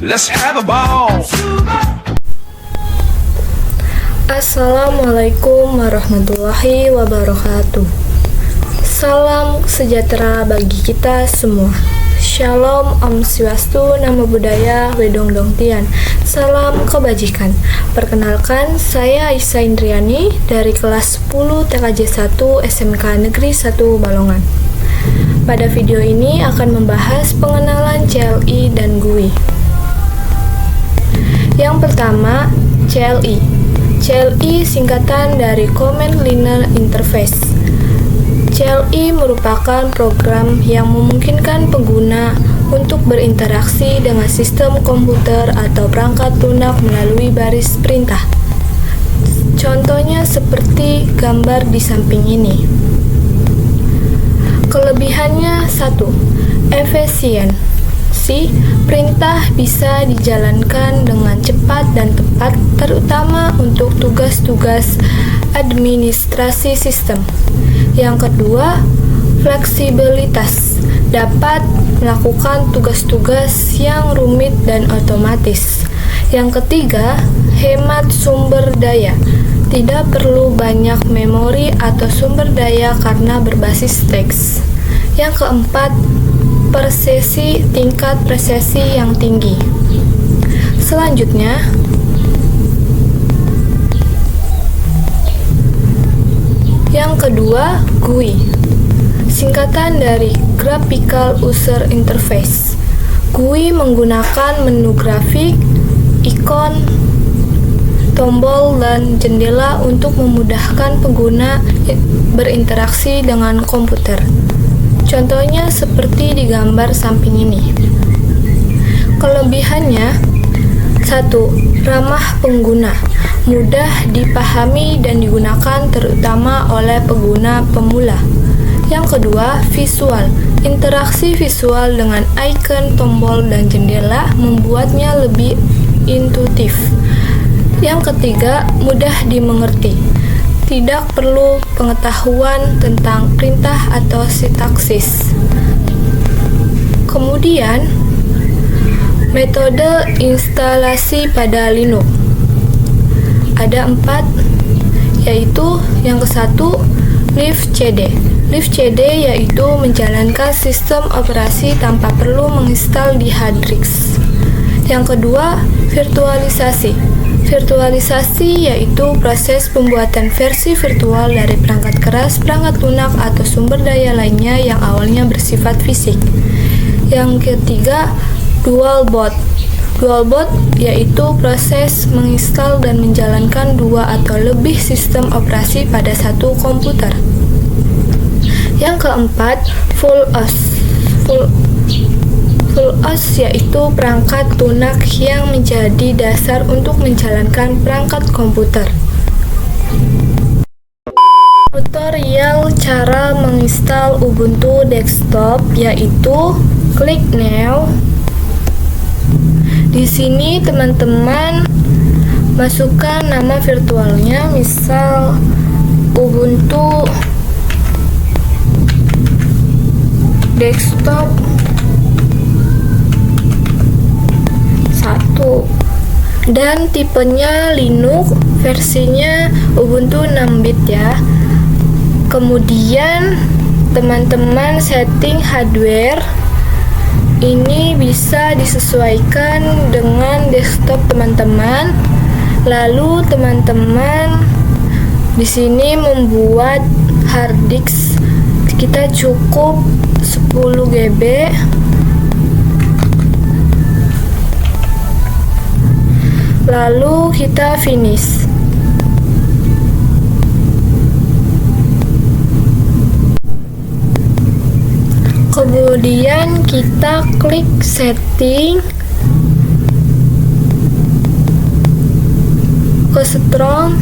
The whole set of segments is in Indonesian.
Let's have a ball. Assalamualaikum warahmatullahi wabarakatuh. Salam sejahtera bagi kita semua. Shalom, Om Swastiastu, Namo Buddhaya, Wedong Dong Tian. Salam kebajikan. Perkenalkan, saya Aisyah Indriani dari kelas 10 TKJ 1 SMK Negeri 1 Balongan. Pada video ini akan membahas pengenalan CLI dan GUI. Yang pertama, CLI. CLI singkatan dari Command Line Interface. CLI merupakan program yang memungkinkan pengguna untuk berinteraksi dengan sistem komputer atau perangkat lunak melalui baris perintah. Contohnya seperti gambar di samping ini. Kelebihannya 1. Efisien. Perintah bisa dijalankan dengan cepat dan tepat, terutama untuk tugas-tugas administrasi sistem. Yang kedua, fleksibilitas. Dapat melakukan tugas-tugas yang rumit dan otomatis. Yang ketiga, hemat sumber daya. Tidak perlu banyak memori atau sumber daya karena berbasis teks. Yang keempat, tingkat presisi yang tinggi. Selanjutnya, yang kedua, GUI. Singkatan dari Graphical User Interface. GUI menggunakan menu grafik, ikon, tombol, dan jendela untuk memudahkan pengguna berinteraksi dengan komputer. Contohnya seperti di gambar samping ini. Kelebihannya 1. Ramah pengguna. Mudah dipahami dan digunakan terutama oleh pengguna pemula. Yang kedua, visual. Interaksi visual dengan icon, tombol, dan jendela membuatnya lebih intuitif. Yang ketiga, mudah dimengerti. Tidak perlu pengetahuan tentang perintah atau sintaksis. Kemudian, metode instalasi pada Linux. Ada 4, yaitu yang ke-1, libcd. Libcd yaitu menjalankan sistem operasi tanpa perlu menginstal di hard disk. Yang kedua, virtualisasi. Virtualisasi yaitu proses pembuatan versi virtual dari perangkat keras, perangkat lunak, atau sumber daya lainnya yang awalnya bersifat fisik. Yang ketiga, dual boot. Dual boot yaitu proses menginstal dan menjalankan 2 atau lebih sistem operasi pada satu komputer. Yang keempat, full OS. Full OS yaitu perangkat lunak yang menjadi dasar untuk menjalankan perangkat komputer. Tutorial cara menginstal Ubuntu desktop yaitu klik now. Di sini teman-teman masukkan nama virtualnya, misal Ubuntu desktop 1 dan tipenya Linux, versinya Ubuntu 6 bit ya. Kemudian teman-teman setting hardware ini bisa disesuaikan dengan desktop teman-teman. Lalu teman-teman di sini membuat hard disk, kita cukup 10 GB. Lalu kita finish. Kemudian kita klik setting, ke strong,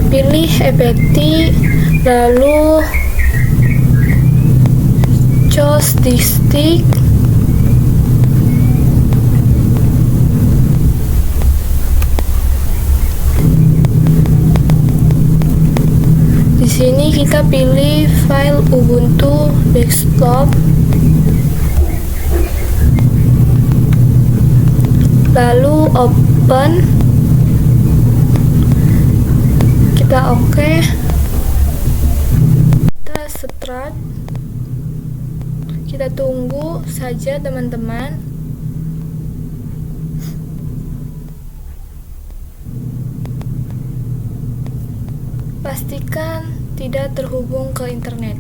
pilih EPT, lalu choose disk. Di sini kita pilih file Ubuntu desktop. lalu open, kita oke. Kita start, kita tunggu saja teman-teman. Pastikan tidak terhubung ke internet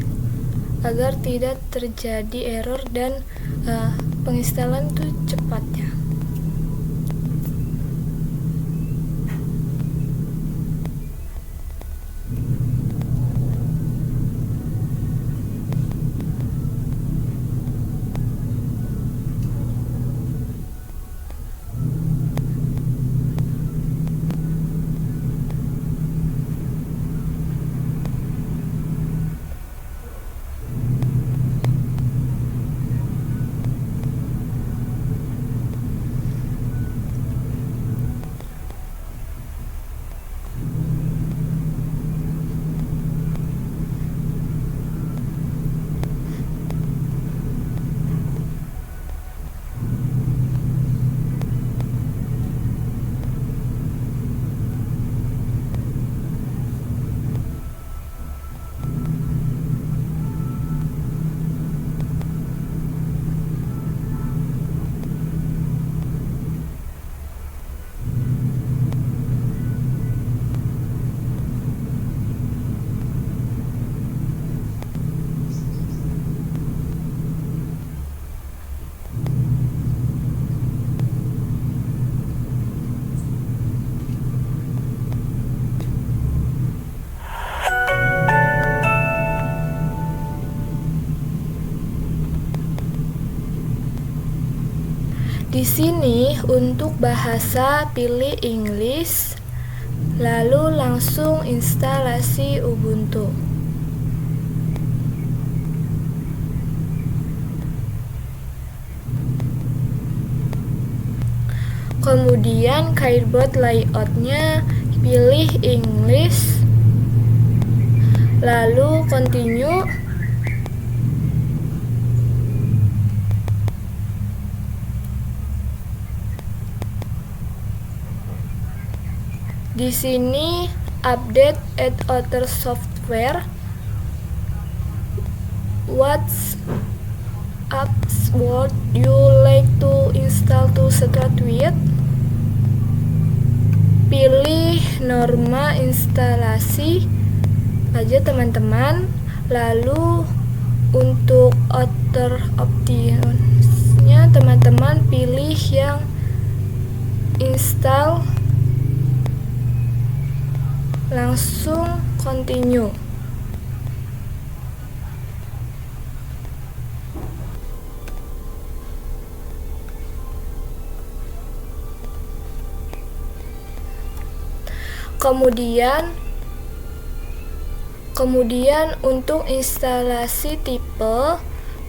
agar tidak terjadi error dan penginstalan itu cepatnya. Di sini untuk bahasa pilih English, lalu langsung instalasi Ubuntu. Kemudian keyboard layoutnya pilih English, lalu continue. Di sini update add other software. What apps would you like to install to start with? Pilih norma instalasi aja teman-teman. Lalu untuk other optionsnya teman-teman pilih yang install, langsung continue. Kemudian untuk instalasi tipe,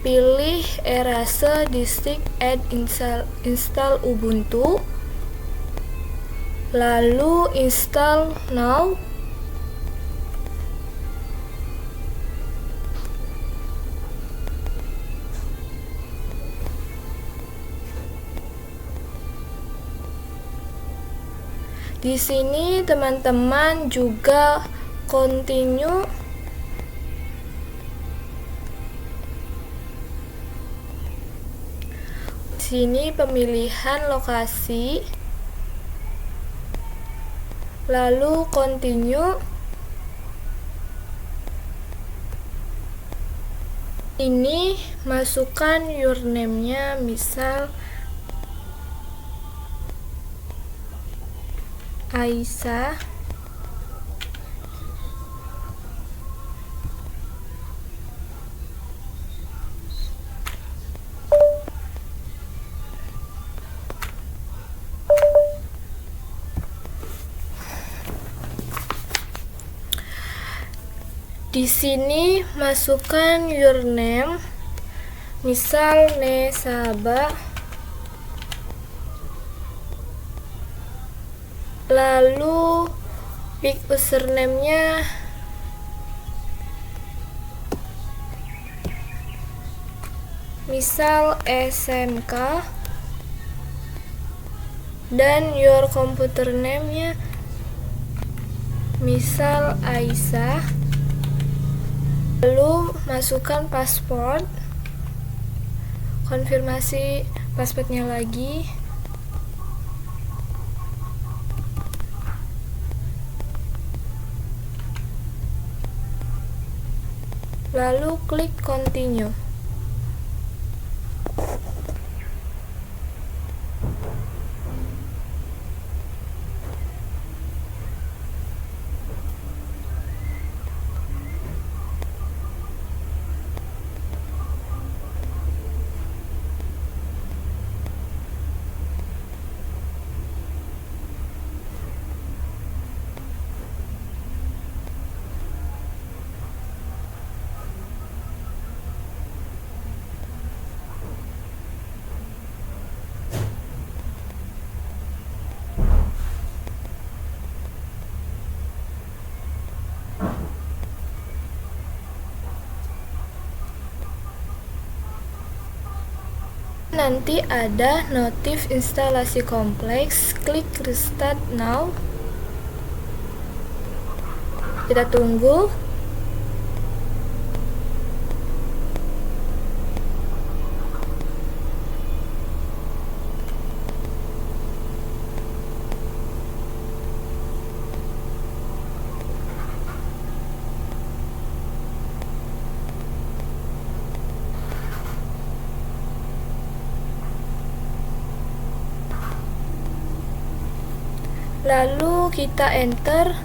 pilih erase disk add install Ubuntu, lalu install now. Di sini teman-teman juga continue. Di sini pemilihan lokasi, lalu continue. Ini masukkan username-nya, misal Aisyah. Di sini masukkan username, misal Nesaba. Lalu pick username-nya misal SMK. dan your computer name-nya misal Aisyah. Lalu masukkan password, konfirmasi passwordnya lagi. Lalu klik continue. Nanti ada notif instalasi kompleks, klik restart now. Kita tunggu. Lalu kita enter.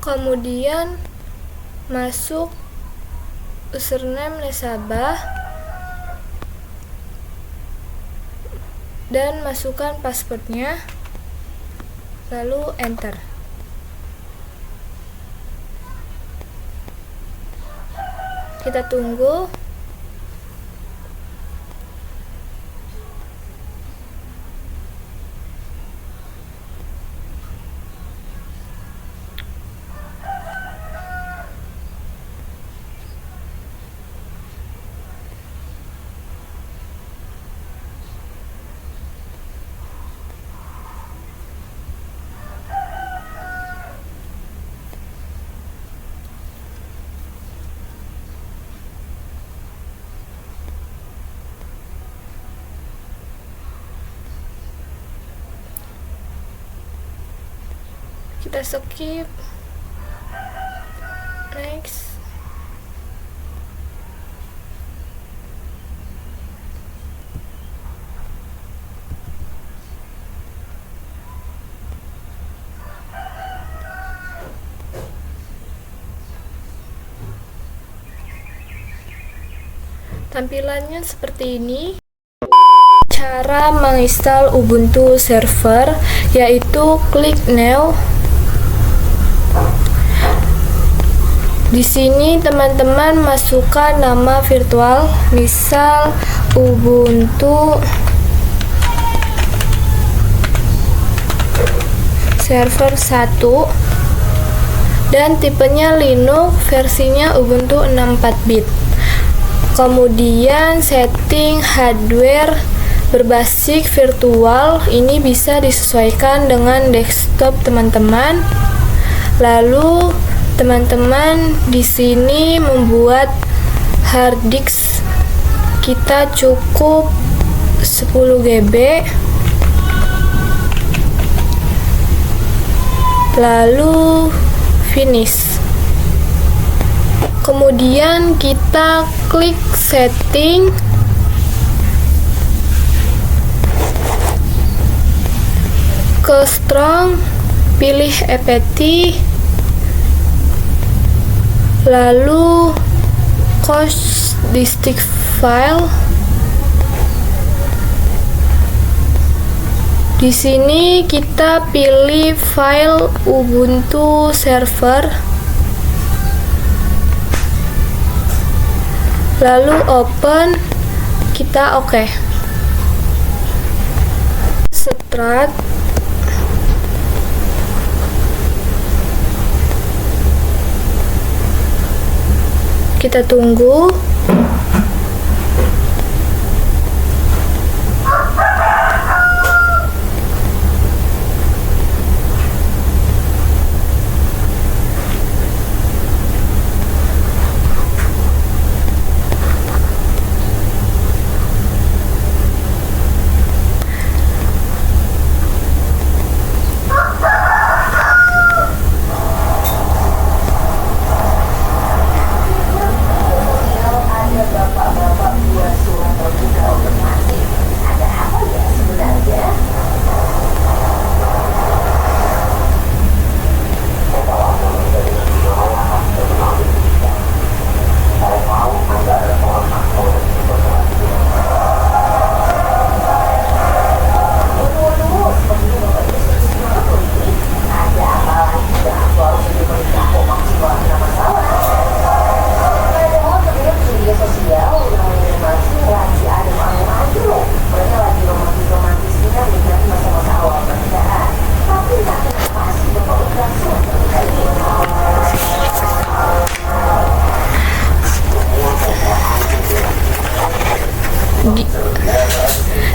Kemudian masuk username nasabah dan masukkan passwordnya, lalu enter. Kita tunggu. Kita skip. Next. Tampilannya seperti ini. Cara menginstal Ubuntu server yaitu klik new. Di sini teman-teman masukkan nama virtual, misal Ubuntu server 1 dan tipenya Linux, versinya Ubuntu 64 bit. Kemudian setting hardware berbasis virtual, ini bisa disesuaikan dengan desktop teman-teman. Lalu teman-teman di sini membuat hard disk kita cukup 10 GB. Lalu finish. Kemudian kita klik setting. Ke strong, pilih EPT, lalu cost disk file. Di sini kita pilih file Ubuntu server, lalu open, kita oke. Start. Kita tunggu.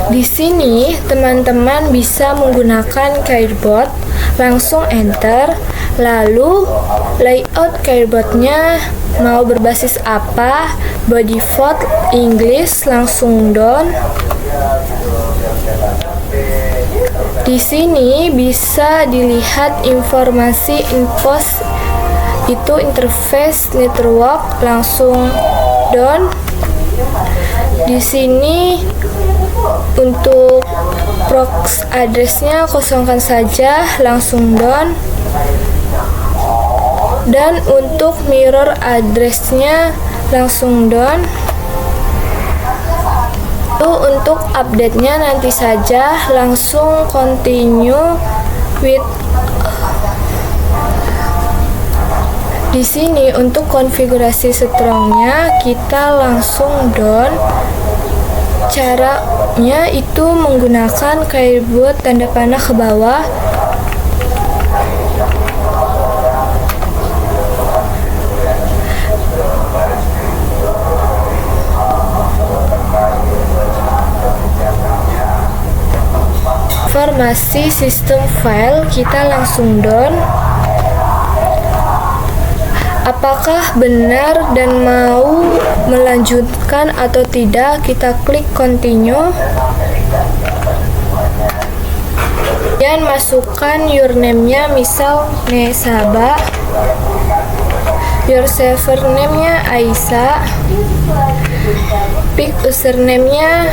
Di sini teman-teman bisa menggunakan keyboard, langsung enter, lalu layout keyboardnya mau berbasis apa, by default English, langsung down. Di sini bisa dilihat informasi infos itu interface network, langsung down. Di sini untuk prox addressnya kosongkan saja, langsung down. Dan untuk mirror addressnya langsung down. Untuk update-nya nanti saja, langsung continue with. Di sini untuk konfigurasi strongnya kita langsung down. Caranya itu menggunakan keyboard tanda panah ke bawah. Informasi sistem file kita langsung down. Apakah benar dan mau melanjutkan atau tidak, kita klik continue. Dan masukkan username-nya, misal Nesaba. Your server name-nya Aisyah. Pick username-nya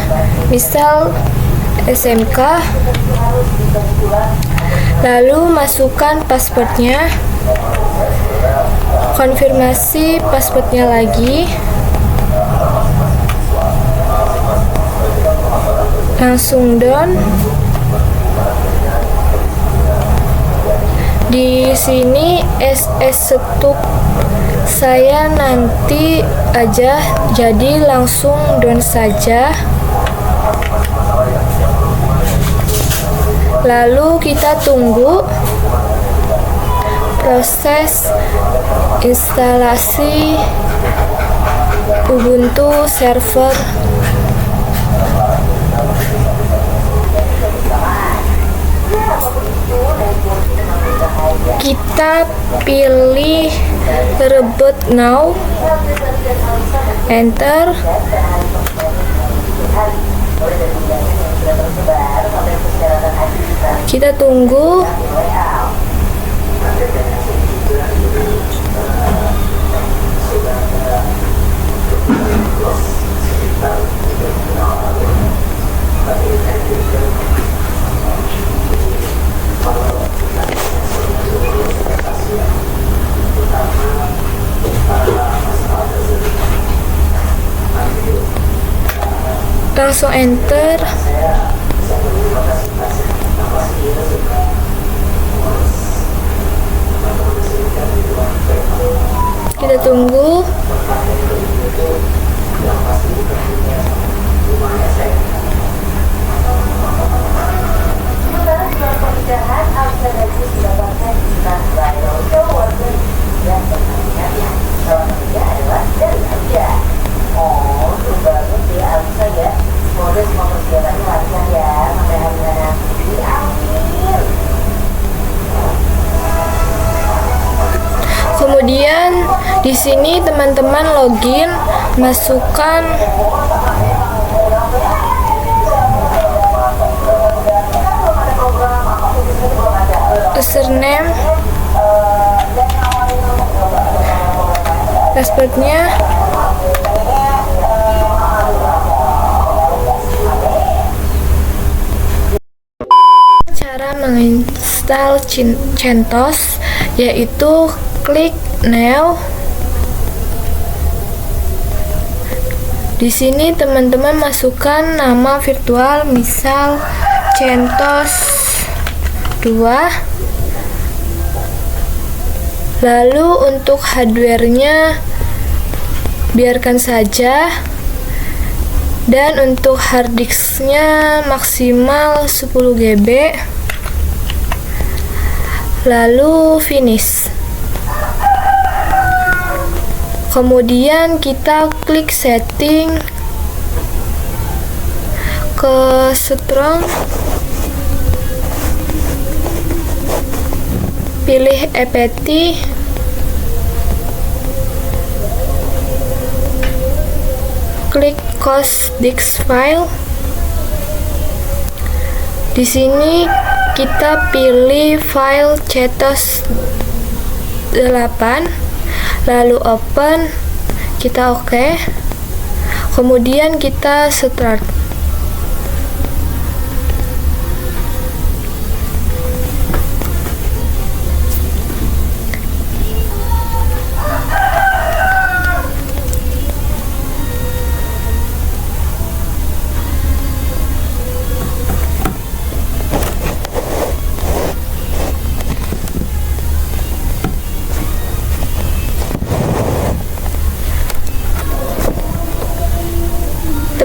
misal SMK. Lalu masukkan passwordnya. Konfirmasi passwordnya lagi, langsung down. Di sini SS Setup saya nanti aja, jadi langsung down saja. Lalu kita tunggu proses instalasi Ubuntu server. kita pilih reboot now, enter. Kita tunggu. Langsung enter. Kita tunggu. Kemudian di sini teman-teman login, masukkan username, passwordnya, cara menginstal CentOS yaitu klik now. Di sini teman-teman masukkan nama virtual, misal CentOS 2. Lalu untuk hardware-nya biarkan saja, dan untuk hard disk-nya maksimal 10 GB. Lalu finish. Kemudian kita klik setting, ke strong, pilih apt, klik close disk file. Di sini kita pilih file CentOS 8, lalu open, kita oke. Kemudian kita start.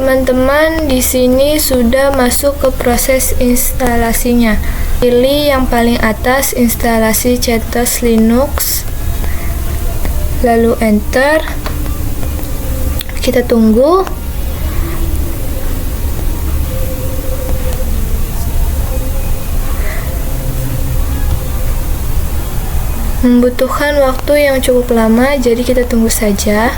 Teman-teman di sini sudah masuk ke proses instalasinya. Pilih yang paling atas, instalasi CentOS Linux, lalu enter. Kita tunggu. Membutuhkan waktu yang cukup lama, jadi kita tunggu saja.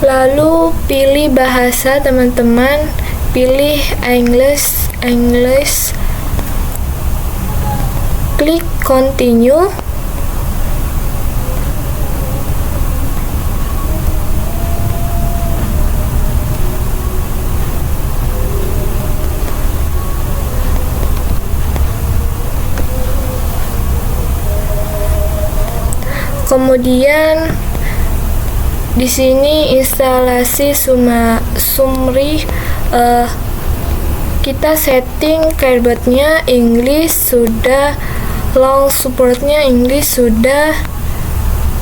Lalu pilih bahasa teman-teman, pilih English, klik continue. Kemudian di sini instalasi summary, kita setting keyboardnya English sudah, long supportnya English sudah,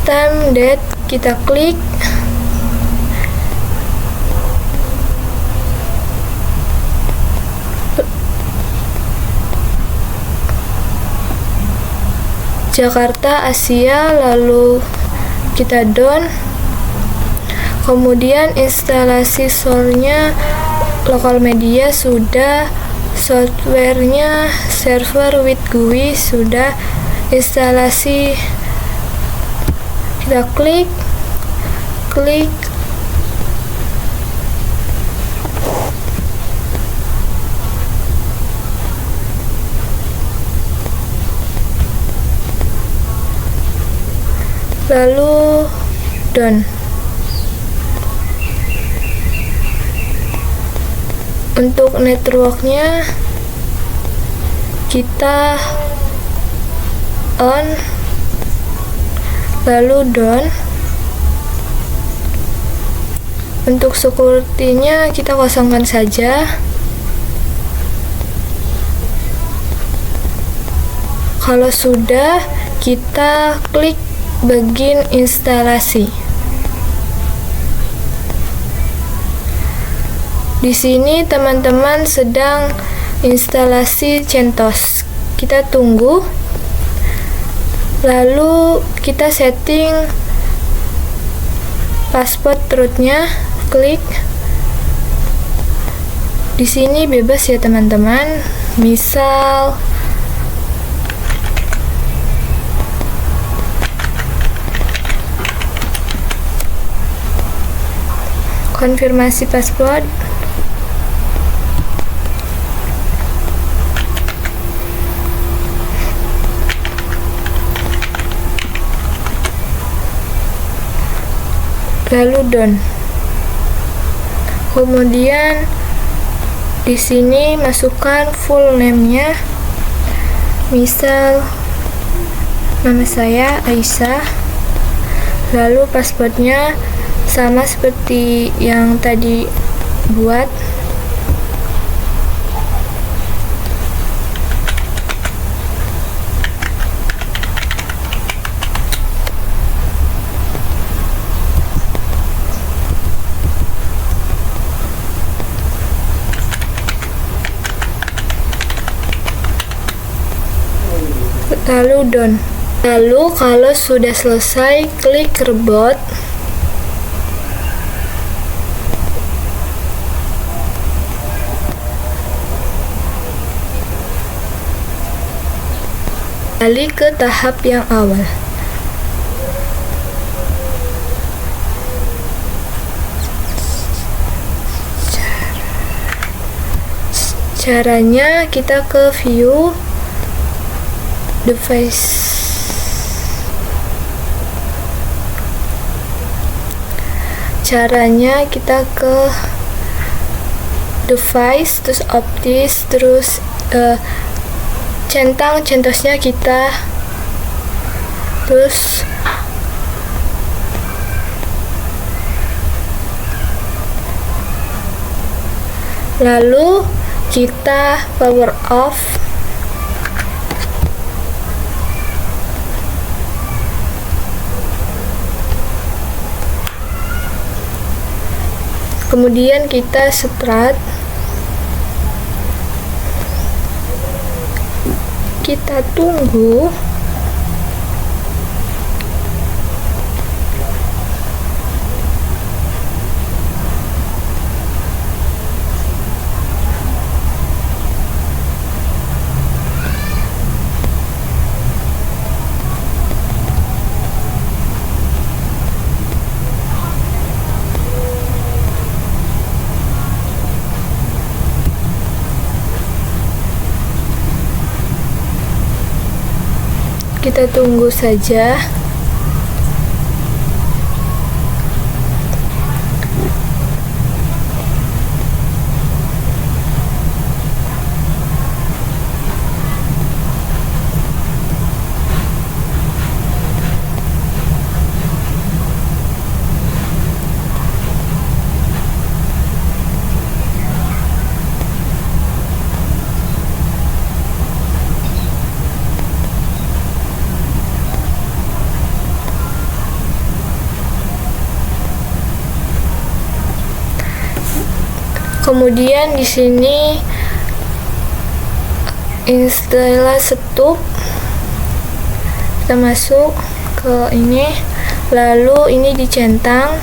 time date kita klik. Jakarta Asia, lalu kita down. Kemudian instalasi source-nya lokal media sudah, softwarenya server with GUI sudah, instalasi kita klik. Lalu done. Untuk networknya kita on, lalu down. Untuk security-nya kita kosongkan saja. Kalau sudah, kita klik begin instalasi. Di sini teman-teman sedang instalasi CentOS. Kita tunggu. Lalu kita setting password root-nya, klik. Di sini bebas ya teman-teman. Misal konfirmasi password. Lalu done. Kemudian di sini masukkan full name-nya. Misal nama saya Aisyah. Lalu passwordnya sama seperti yang tadi buat. Lalu done. Lalu kalau sudah selesai, klik reboot. Kembali ke tahap yang awal. Caranya kita ke view device. Caranya kita ke device, terus optis, terus centang CentOS-nya kita, terus lalu kita power off. Kemudian kita start. Kita tunggu. Kita tunggu saja. Kemudian di sini istilah setup, kita masuk ke ini, lalu ini dicentang,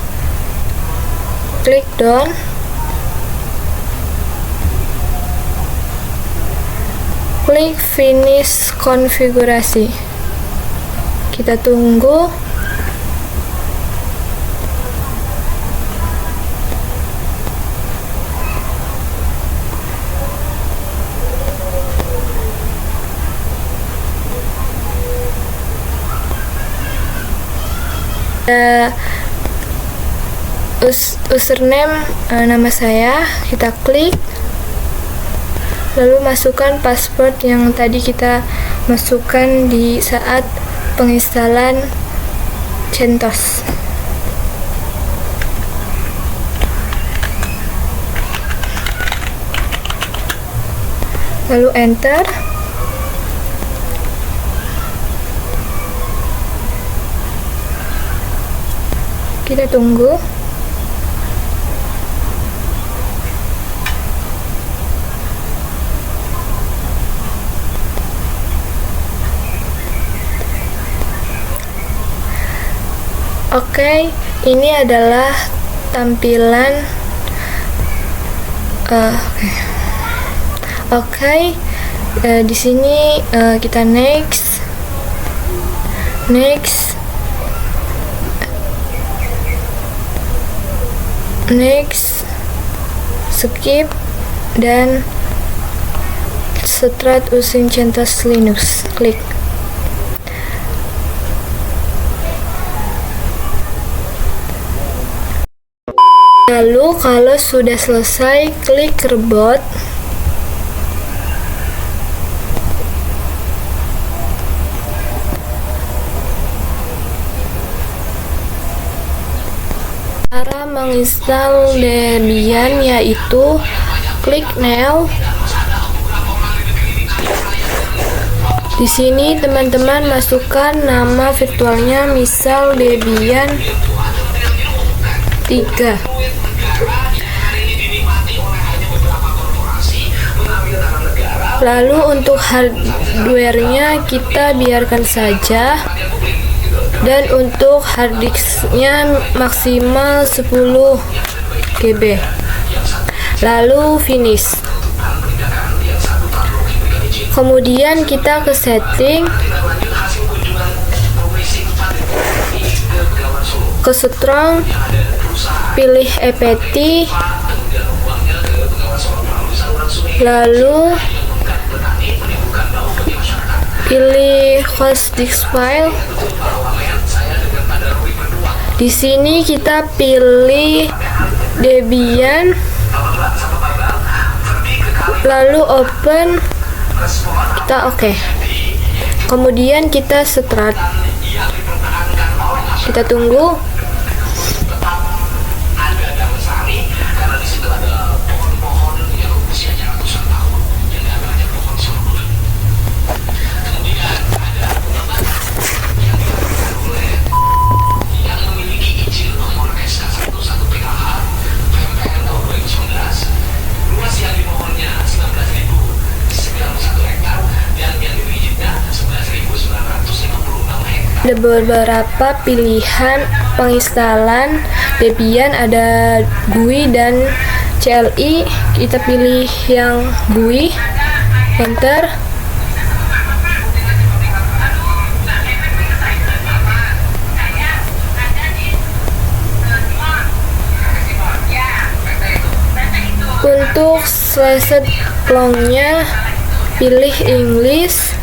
klik done, klik finish konfigurasi, kita tunggu. Username nama saya, kita klik, lalu masukkan password yang tadi kita masukkan di saat penginstalan CentOS. Lalu enter. Kita tunggu. Oke, ini adalah tampilan. Di sini kita next, skip, dan start using CentOS Linux, klik. Lalu kalau sudah selesai, klik reboot. Cara menginstal Debian yaitu klik New. Di sini teman-teman masukkan nama virtualnya, misal Debian 3. Lalu untuk hardware-nya kita biarkan saja, dan untuk hard disk-nya maksimal 10 GB. Lalu finish. Kemudian kita ke setting, ke strong, pilih apt, lalu pilih host disk file. Di sini kita pilih Debian, lalu open, kita oke. Kemudian kita start, kita tunggu. Ada beberapa pilihan penginstalan Debian, ada GUI dan CLI. Kita pilih yang GUI, enter. Untuk slashed long-nya pilih English,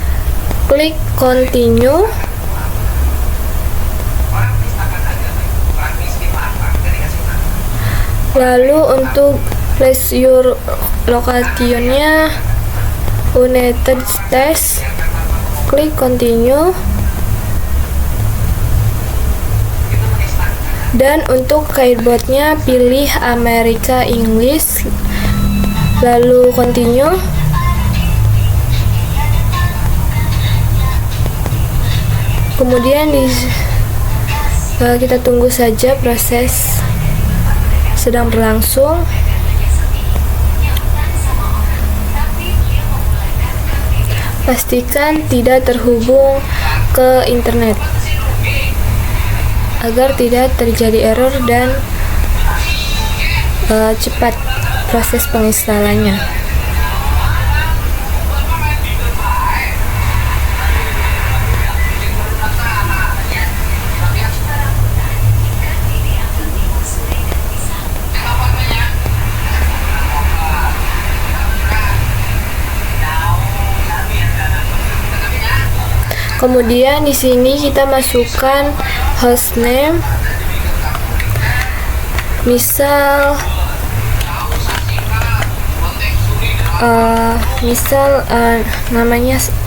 klik continue. Lalu untuk place your location-nya United States, klik continue. Dan untuk keyboard-nya pilih America English, lalu continue. Kemudian kita tunggu saja, proses sedang berlangsung. pastikan tidak terhubung ke internet agar tidak terjadi error dan cepat proses penginstalannya. Kemudian di sini kita masukkan hostname, misal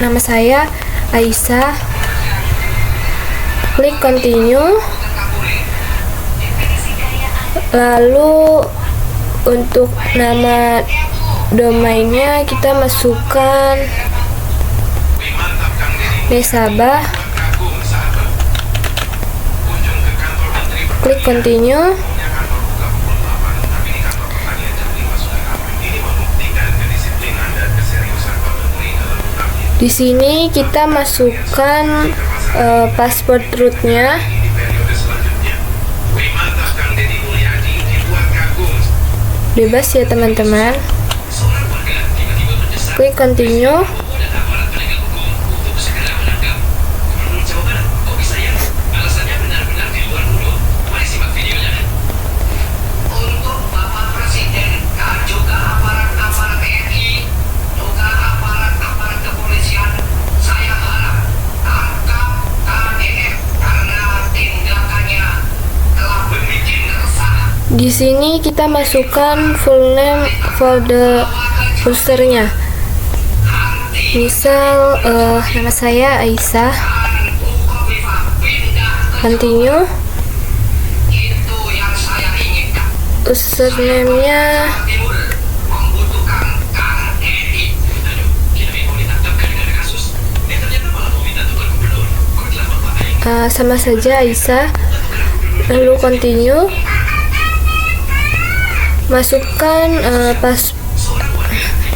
nama saya Aisyah. Klik continue. Lalu untuk nama domainnya kita masukkan Sabah. Klik continue. Di sini kita masukkan password rootnya. Bebas ya teman-teman. Klik continue. Di sini kita masukkan full name folder usernya. Misal nama saya Aisyah. Continue. Username-nya sama saja Aisyah. Lalu continue. Masukkan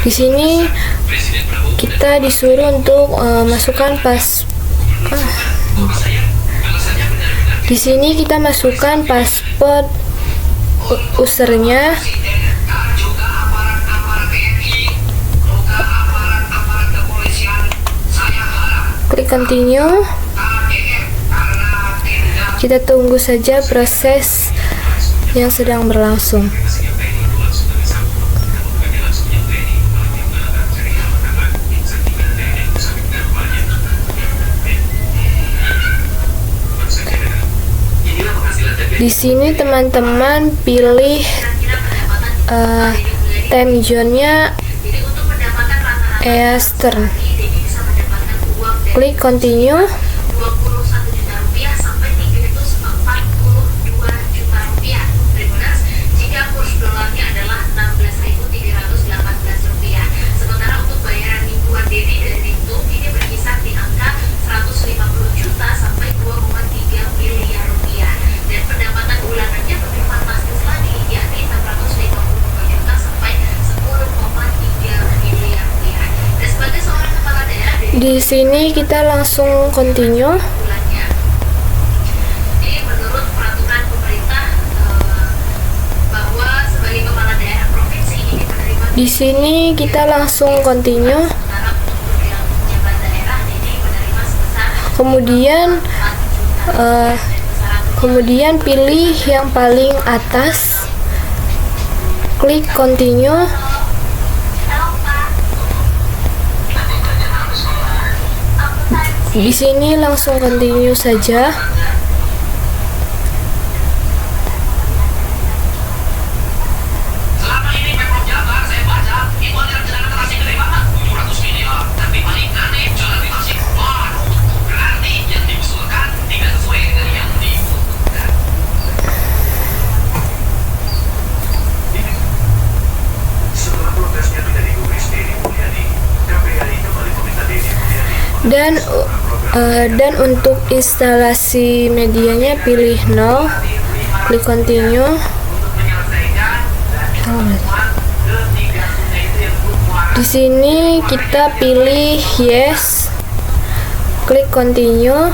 di sini kita disuruh untuk masukkan di sini kita masukkan password usernya. Klik continue. Kita tunggu saja proses yang sedang berlangsung. Di sini teman-teman pilih time zone-nya Eastern. Klik continue. Di sini kita langsung continue. Menurut peraturan pemerintah bahwa sebagai kepala daerah provinsi ini menerima. Di sini kita langsung continue. Kemudian pilih yang paling atas. Klik continue. Di sini langsung continue saja. Selama ini Pemprov Jabar saya baca itu ada rencana relasi gede banget 700 miliar. Tapi paling aneh jalan relasi. Waduh, berarti yang diusulkan tidak sesuai dengan yang dibutuhkan. Setelah protesnya tidak digubris Deddy Mulyadi, KPAI kembali meminta Deddy Mulyadi dan untuk instalasi medianya pilih no. Klik continue. Di Di sini kita pilih yes, klik continue.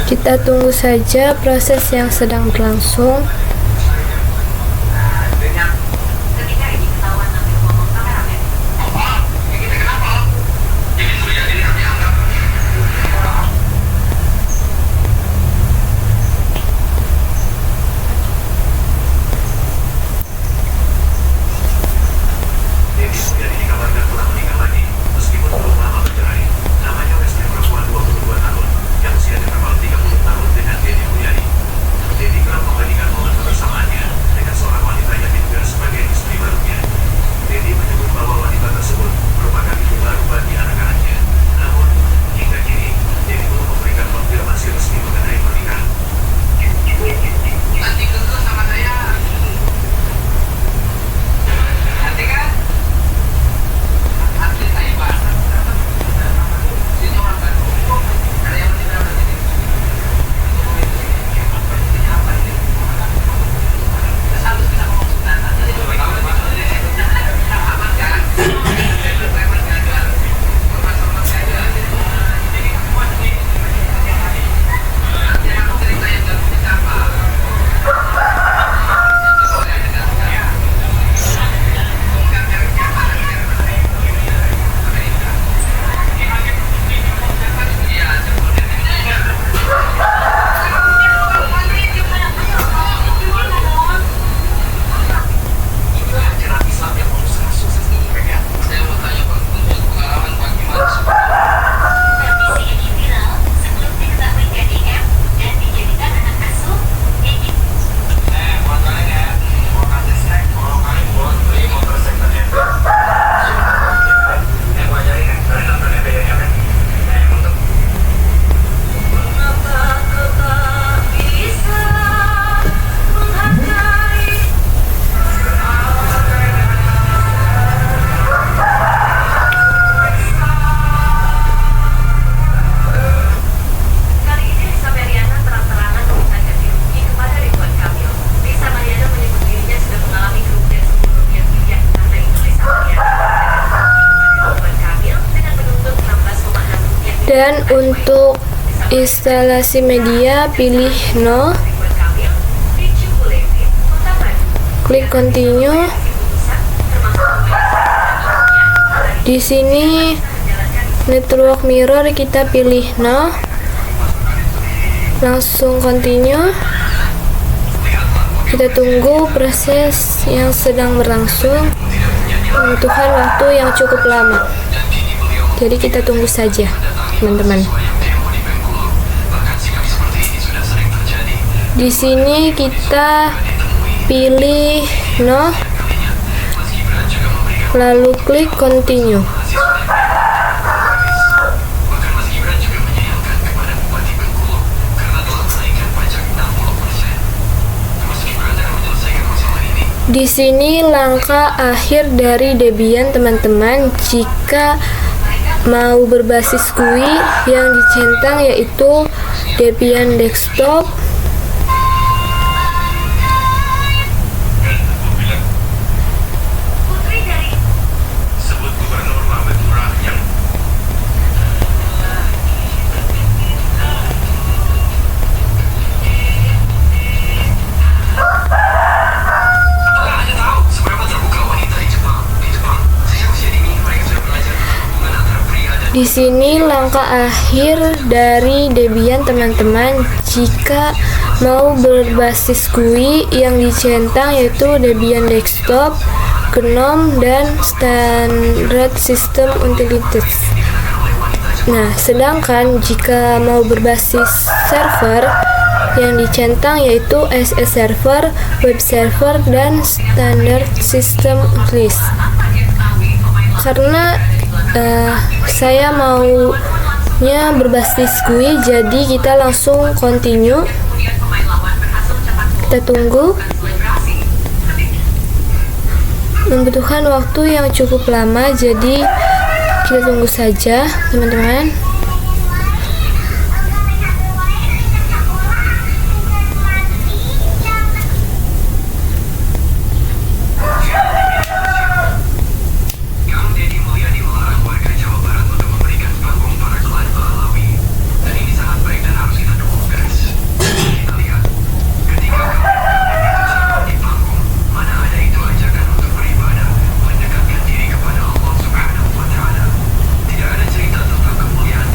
Kita tunggu saja proses yang sedang berlangsung. Dan untuk instalasi media pilih no, klik continue. Di sini network mirror kita pilih no, langsung continue. Kita tunggu proses yang sedang berlangsung, membutuhkan waktu yang cukup lama. Jadi kita tunggu saja, teman-teman. Di sini kita pilih no, lalu klik continue. Di sini langkah akhir dari Debian, teman-teman. Jika mau berbasis GUI yang dicentang yaitu Debian Desktop. Di sini langkah akhir dari Debian, teman-teman. Jika mau berbasis GUI yang dicentang yaitu Debian Desktop, GNOME, dan Standard System Utilities. Nah, sedangkan jika mau berbasis server yang dicentang yaitu SS Server, Web Server, dan Standard System Utilities. Karena saya maunya berbasis GUI, jadi kita langsung continue. Kita tunggu, membutuhkan waktu yang cukup lama, jadi Kita tunggu saja, teman-teman. Kang Deddy Mulyadi melarang warga Jawa Barat untuk memberikan panggung para klan Pahlawi. Dan ini sangat baik dan harus kita dukung, guys. Kita lihat, ketika kau di panggung, mana ada itu ajakan untuk beribadah, mendekatkan diri kepada Allah Subhanahu wa Ta'ala. Tidak ada cerita tentang kemuliaan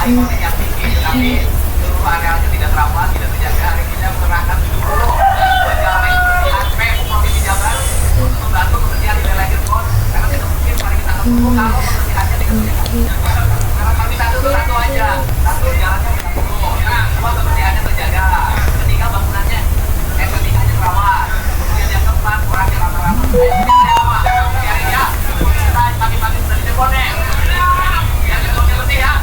iPhone yang tinggi, tetapi seluruh areanya tidak terawat, tidak terjaga. Hari ini saya mengerahkan 70 pegawai kebersihan PU Provinsi Jabar untuk membantu kebersihan di wilayah Cirebon. Karena tidak mungkin mari kita ketemu kalau kebersihannya tidak terjaga. Karena kami satu aja, satu jalannya kita ketemu. Dua kebersihannya terjaga. Ketiga bangunannya, ketiganya terawat. Kemudian yang keempat orangnya ramah-ramah. Ya, kita pagi-pagi sudah di Cirebon nih. Yang Cirebonnya bersih ya.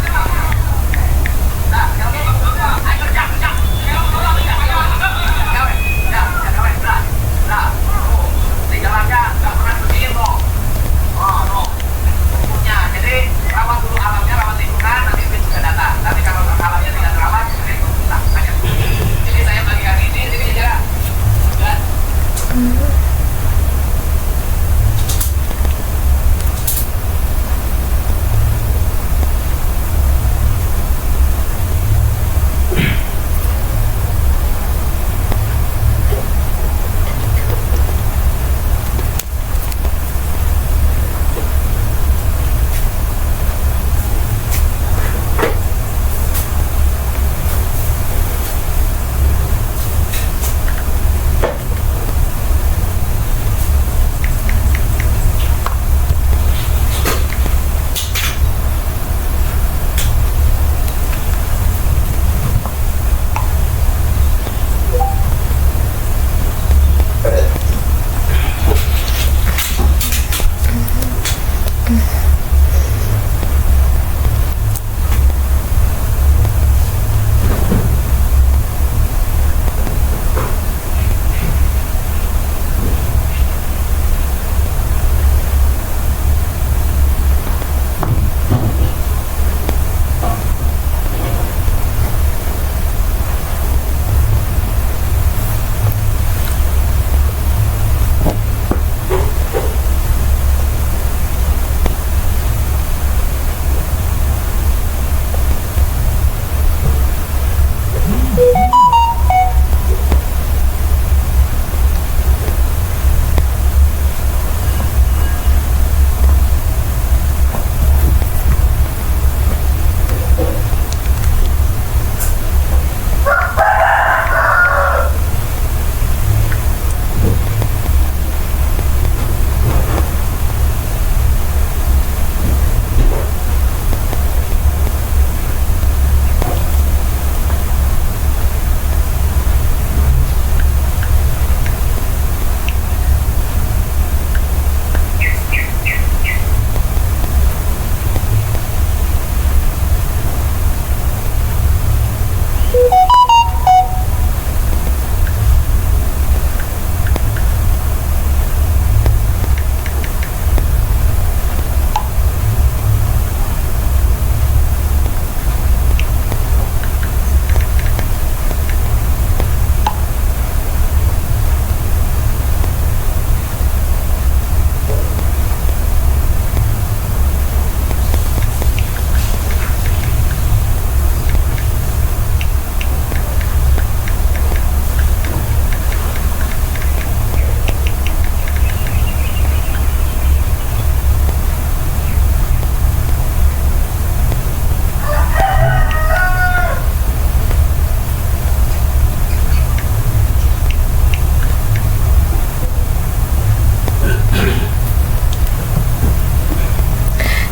Nah, kerja. Di jalannya nggak pernah bersihin loh. Rumputnya. Jadi rawat dulu alamnya, rawat lingkungan, nanti bis juga datang. Tapi kalau alamnya tidak terawat, itu susah. Jadi saya bagi hari ini aja. Dan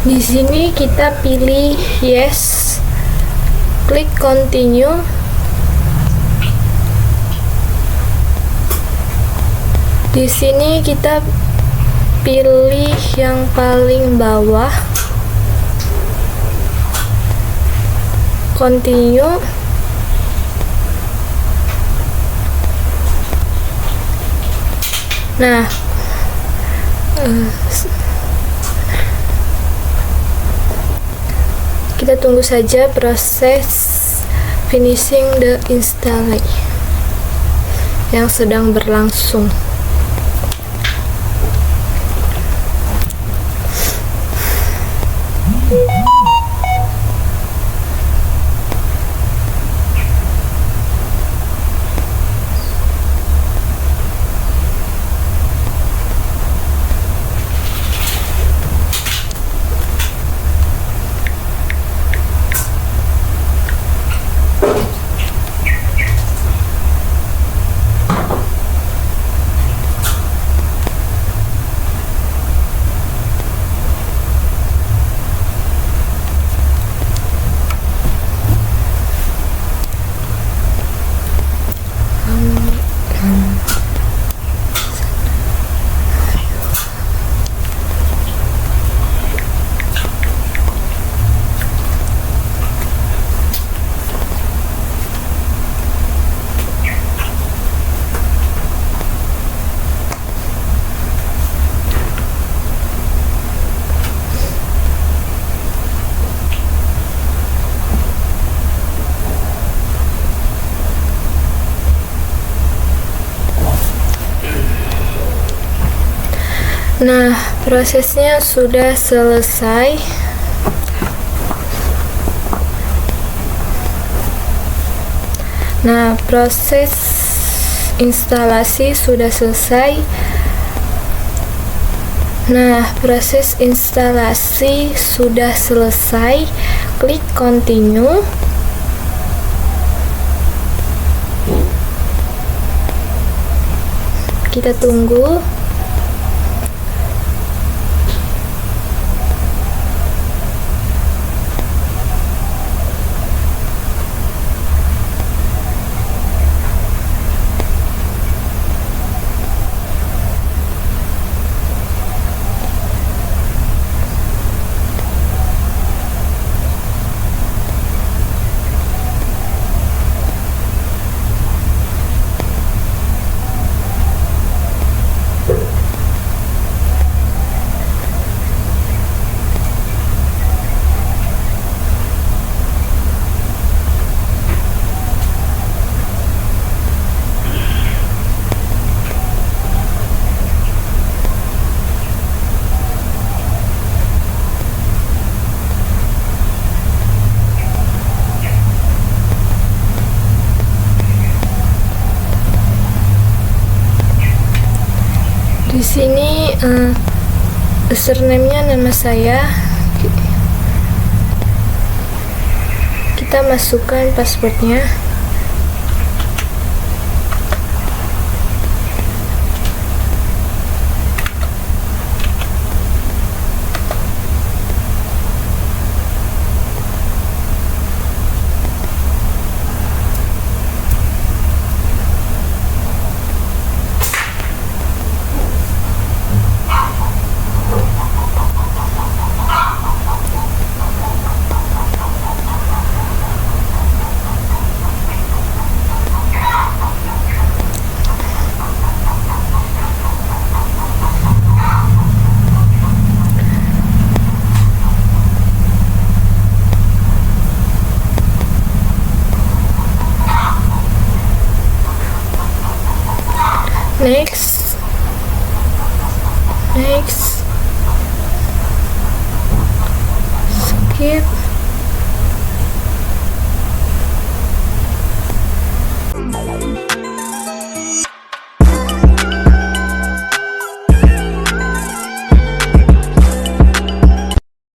di sini kita pilih yes, klik continue. Di sini kita pilih yang paling bawah, continue. Nah, kita tunggu saja proses finishing the installation yang sedang berlangsung. Nah, prosesnya sudah selesai. Nah, proses instalasi sudah selesai. Klik continue. Kita tunggu. Di sini username-nya nama saya. Kita masukkan passwordnya. Next, skip.